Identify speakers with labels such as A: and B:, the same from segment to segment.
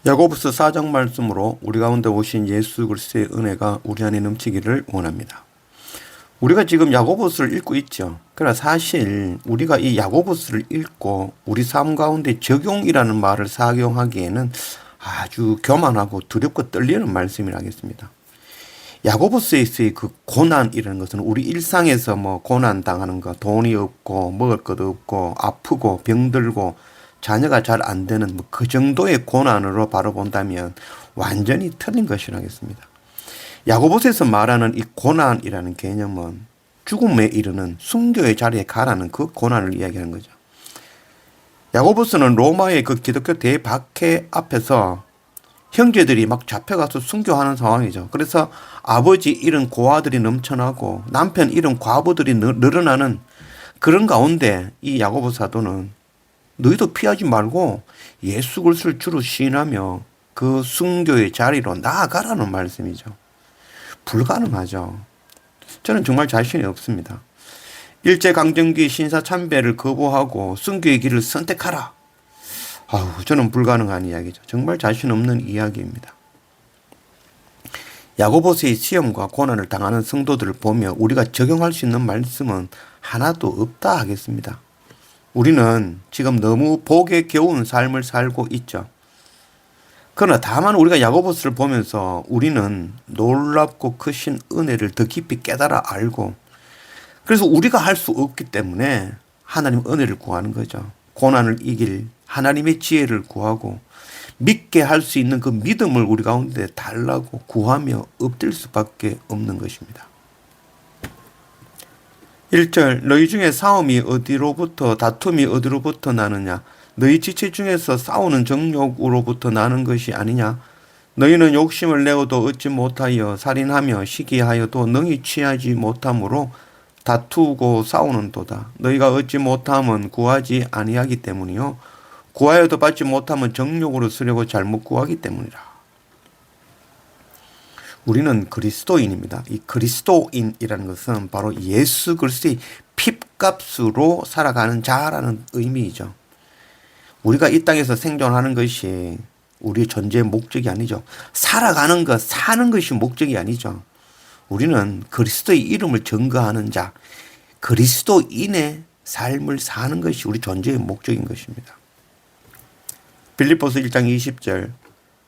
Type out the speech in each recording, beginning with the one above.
A: 야고보서 4장 말씀으로 우리 가운데 오신 예수 그리스도의 은혜가 우리 안에 넘치기를 원합니다. 우리가 지금 야고보서를 읽고 있죠. 그러나 사실 우리가 이 야고보서를 읽고 우리 삶 가운데 적용이라는 말을 사용하기에는 아주 교만하고 두렵고 떨리는 말씀이라겠습니다. 야고보서에서의 그 고난이라는 것은 우리 일상에서 뭐 고난 당하는 거, 돈이 없고 먹을 것도 없고 아프고 병들고 자녀가 잘 안 되는 뭐 그 정도의 고난으로 바로 본다면 완전히 틀린 것이라겠습니다. 야고보서에서 말하는 이 고난이라는 개념은 죽음에 이르는 순교의 자리에 가라는 그 고난을 이야기하는 거죠. 야고보서는 로마의 그 기독교 대박해 앞에서 형제들이 막 잡혀가서 순교하는 상황이죠. 그래서 아버지 잃은 고아들이 넘쳐나고 남편 잃은 과부들이 늘어나는 그런 가운데 이 야고보 사도는 너희도 피하지 말고 예수 그리스도를 주로 시인하며 그 순교의 자리로 나아가라는 말씀이죠. 불가능하죠. 저는 정말 자신이 없습니다. 일제강점기 신사참배를 거부하고 순교의 길을 선택하라. 저는 불가능한 이야기죠. 정말 자신 없는 이야기입니다. 야고보서의 시험과 고난을 당하는 성도들을 보며 우리가 적용할 수 있는 말씀은 하나도 없다 하겠습니다. 우리는 지금 너무 복에 겨운 삶을 살고 있죠. 그러나 다만 우리가 야고보서를 보면서 우리는 놀랍고 크신 은혜를 더 깊이 깨달아 알고, 그래서 우리가 할 수 없기 때문에 하나님 은혜를 구하는 거죠. 고난을 이길 하나님의 지혜를 구하고 믿게 할 수 있는 그 믿음을 우리 가운데 달라고 구하며 엎드릴 수밖에 없는 것입니다. 1절 너희 중에 싸움이 어디로부터 다툼이 어디로부터 나느냐 너희 지체 중에서 싸우는 정욕으로부터 나는 것이 아니냐 너희는 욕심을 내어도 얻지 못하여 살인하며 시기하여도 능히 취하지 못함으로 다투고 싸우는도다. 너희가 얻지 못함은 구하지 아니하기 때문이요 구하여도 받지 못함은 정욕으로 쓰려고 잘못 구하기 때문이라. 우리는 그리스도인입니다. 이 그리스도인이라는 것은 바로 예수 그리스도의 핏값으로 살아가는 자라는 의미이죠. 우리가 이 땅에서 생존하는 것이 우리의 존재의 목적이 아니죠. 살아가는 것, 사는 것이 목적이 아니죠. 우리는 그리스도의 이름을 증거하는 자, 그리스도인의 삶을 사는 것이 우리 존재의 목적인 것입니다. 빌립보서 1장 20절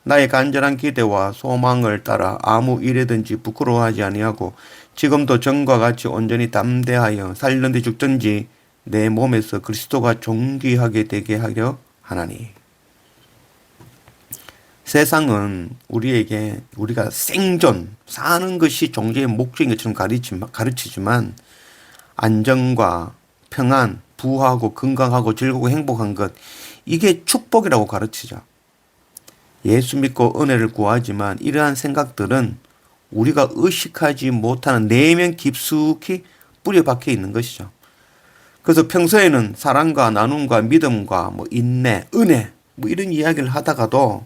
A: 나의 간절한 기대와 소망을 따라 아무 일에든지 부끄러워하지 아니하고 지금도 전과 같이 온전히 담대하여 살든지 죽든지 내 몸에서 그리스도가 존귀하게 되게 하려 하나니. 세상은 우리에게 우리가 생존, 사는 것이 존재의 목적인 것처럼 가르치지만 안정과 평안, 부하고 건강하고 즐겁고 행복한 것, 이게 축복이라고 가르치죠. 예수 믿고 은혜를 구하지만 이러한 생각들은 우리가 의식하지 못하는 내면 깊숙이 뿌려박혀 있는 것이죠. 그래서 평소에는 사랑과 나눔과 믿음과 인내, 은혜 이런 이야기를 하다가도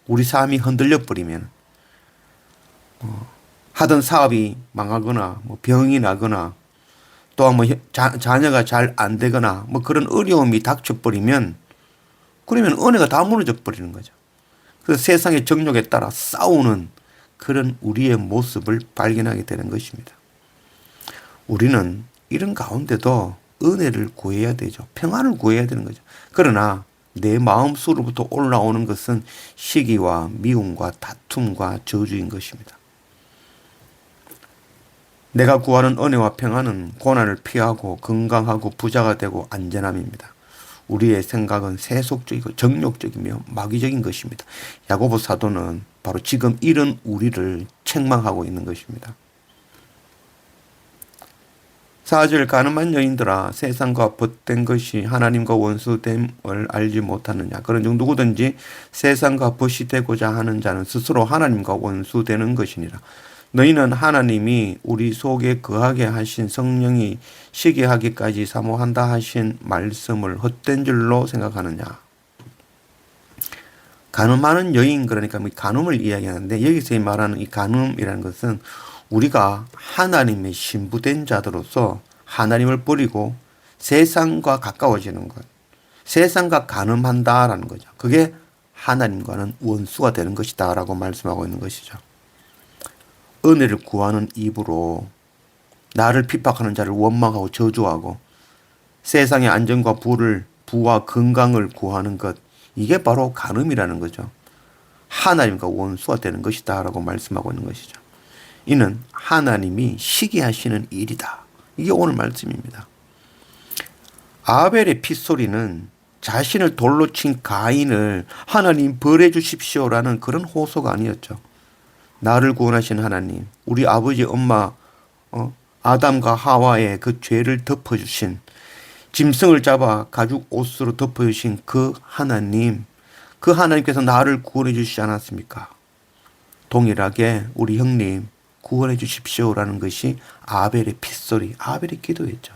A: 우리 삶이 흔들려 버리면 하던 사업이 망하거나 병이 나거나 또한 자녀가 잘 안 되거나 그런 어려움이 닥쳐버리면 그러면 은혜가 다 무너져 버리는 거죠. 그래서 세상의 정욕에 따라 싸우는 그런 우리의 모습을 발견하게 되는 것입니다. 우리는 이런 가운데도 은혜를 구해야 되죠. 평안을 구해야 되는 거죠. 그러나 내 마음속으로부터 올라오는 것은 시기와 미움과 다툼과 저주인 것입니다. 내가 구하는 은혜와 평안은 고난을 피하고 건강하고 부자가 되고 안전함입니다. 우리의 생각은 세속적이고 정욕적이며 마귀적인 것입니다. 야고보 사도는 바로 지금 이런 우리를 책망하고 있는 것입니다. 4절 가늠한 여인들아 세상과 벗된 것이 하나님과 원수됨을 알지 못하느냐. 그런즉 누구든지 세상과 벗이 되고자 하는 자는 스스로 하나님과 원수되는 것이니라. 너희는 하나님이 우리 속에 거하게 하신 성령이 시기하기까지 사모한다 하신 말씀을 헛된 줄로 생각하느냐. 간음하는 여인, 그러니까 간음을 이야기하는데 여기서 말하는 이 간음이라는 것은 우리가 하나님의 신부된 자들로서 하나님을 버리고 세상과 가까워지는 것, 세상과 간음한다라는 거죠. 그게 하나님과는 원수가 되는 것이다 라고 말씀하고 있는 것이죠. 은혜를 구하는 입으로 나를 핍박하는 자를 원망하고 저주하고 세상의 안전과 부와 건강을 구하는 것, 이게 바로 간음이라는 거죠. 하나님과 원수가 되는 것이다 라고 말씀하고 있는 것이죠. 이는 하나님이 시기하시는 일이다. 이게 오늘 말씀입니다. 아벨의 핏소리는 자신을 돌로 친 가인을 하나님 벌해 주십시오라는 그런 호소가 아니었죠. 나를 구원하신 하나님, 우리 아버지 엄마 아담과 하와의 그 죄를 덮어주신, 짐승을 잡아 가죽 옷으로 덮어주신 그 하나님께서 나를 구원해 주시지 않았습니까? 동일하게 우리 형님 구원해 주십시오라는 것이 아벨의 핏소리, 아벨의 기도였죠.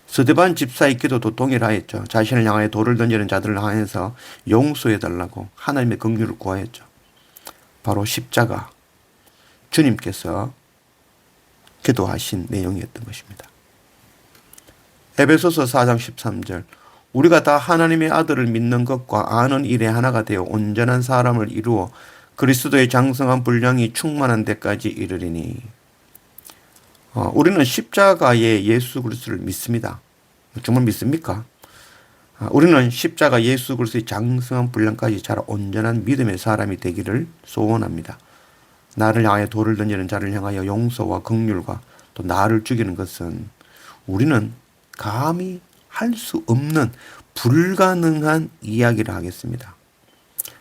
A: 스데반 집사의 기도도 동일하였죠. 자신을 향하여 돌을 던지는 자들을 향해서 용서해달라고 하나님의 긍휼을 구하였죠. 바로 십자가, 주님께서 기도하신 내용이었던 것입니다. 에베소서 4장 13절, 우리가 다 하나님의 아들을 믿는 것과 아는 일에 하나가 되어 온전한 사람을 이루어 그리스도의 장성한 분량이 충만한 데까지 이르리니. 우리는 십자가의 예수 그리스도를 믿습니다. 정말 믿습니까? 우리는 십자가 예수 그리스도의 장성한 분량까지 자라 온전한 믿음의 사람이 되기를 소원합니다. 나를 향하여 돌을 던지는 자를 향하여 용서와 긍휼과 또 나를 죽이는 것은 우리는 감히 할 수 없는 불가능한 이야기를 하겠습니다.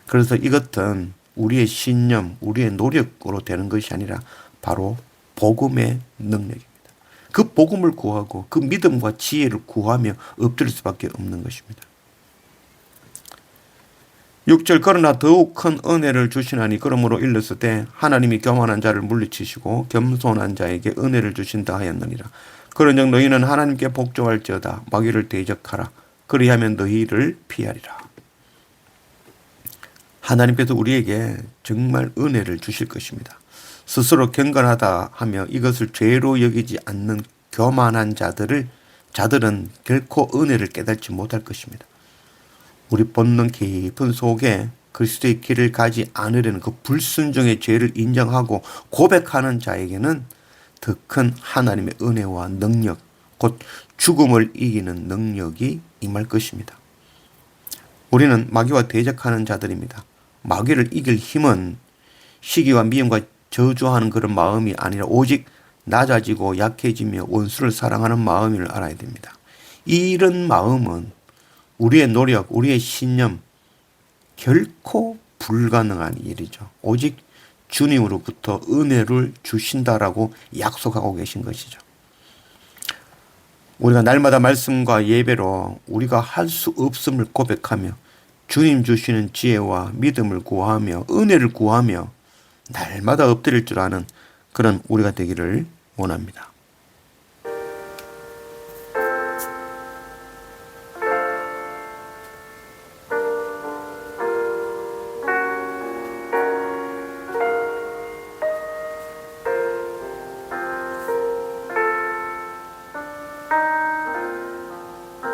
A: 그래서 이것은 우리의 신념, 우리의 노력으로 되는 것이 아니라 바로 복음의 능력입니다. 그 복음을 구하고 그 믿음과 지혜를 구하며 엎드릴 수밖에 없는 것입니다. 6절, 그러나 더욱 큰 은혜를 주시나니 그러므로 일렀으되 하나님이 교만한 자를 물리치시고 겸손한 자에게 은혜를 주신다 하였느니라. 그런즉 너희는 하나님께 복종할지어다. 마귀를 대적하라. 그리하면 너희를 피하리라. 하나님께서 우리에게 정말 은혜를 주실 것입니다. 스스로 경건하다 하며 이것을 죄로 여기지 않는 교만한 자들은 결코 은혜를 깨닫지 못할 것입니다. 우리 본능 깊은 속에 그리스도의 길을 가지 않으려는 그 불순종의 죄를 인정하고 고백하는 자에게는 더 큰 하나님의 은혜와 능력, 곧 죽음을 이기는 능력이 임할 것입니다. 우리는 마귀와 대적하는 자들입니다. 마귀를 이길 힘은 시기와 미움과 저주하는 그런 마음이 아니라 오직 낮아지고 약해지며 원수를 사랑하는 마음을 알아야 됩니다. 이런 마음은 우리의 노력, 우리의 신념 결코 불가능한 일이죠. 오직 주님으로부터 은혜를 주신다라고 약속하고 계신 것이죠. 우리가 날마다 말씀과 예배로 우리가 할 수 없음을 고백하며 주님 주시는 지혜와 믿음을 구하며 은혜를 구하며 날마다 엎드릴 줄 아는 그런 우리가 되기를 원합니다.